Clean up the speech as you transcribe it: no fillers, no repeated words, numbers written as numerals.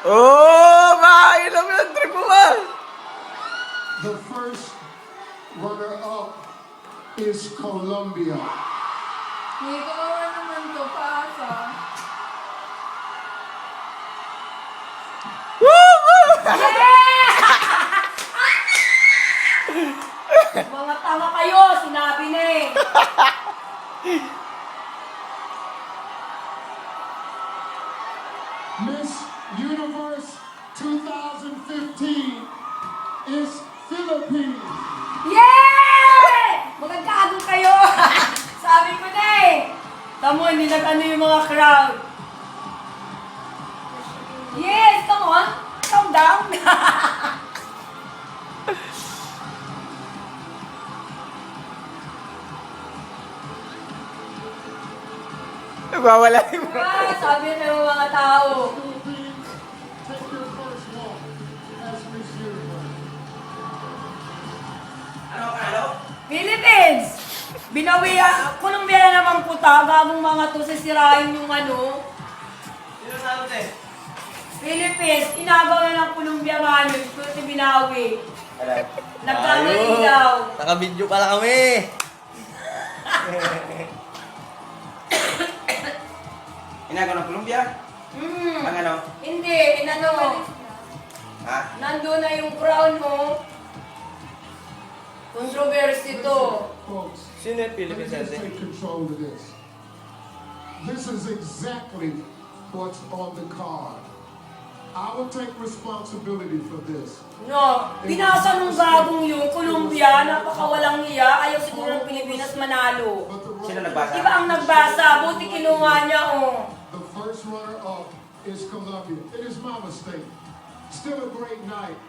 Oh, makakainom yung trip mo ba? The first runner-up is Colombia. Hindi ko naman to paasa. Mga tama kayo, sinabi na eh. Miss Universe 2015 is Philippines. Yeah! Magagado kayo! Sabi ko na eh. Tamo, hindi nag-ano yung mga crowd. Yes, come on. Calm down. Nagwawala yung Sabi na yung mga tao. Philippines, take your first walk as Miss Universe. Philippines! Binawiya, Colombia na naman puta, bagong mga to sisirain yung ano. Sino sabi te? Philippines, inagaw na ng Colombia man, kasi binawi. Wala. Nagkamali daw. Naka-video pala kami. Inagaw ng Colombia? Ang ano? Hindi, inano. Ha? Nandun na yung crown mo. Controversy to. Folks, Sino yung let me Philippines just natin? take control of this. This is exactly what's on the card. I will take responsibility for this. No, binasa nung gagong yung Colombia, napakawalang hiya, ayaw siguro ng Pilipinas manalo. But the Sino nagbasa? Iba ang nagbasa, buti kinuha niya, oh. The first runner-up is Colombia. It is my mistake. Still a great night.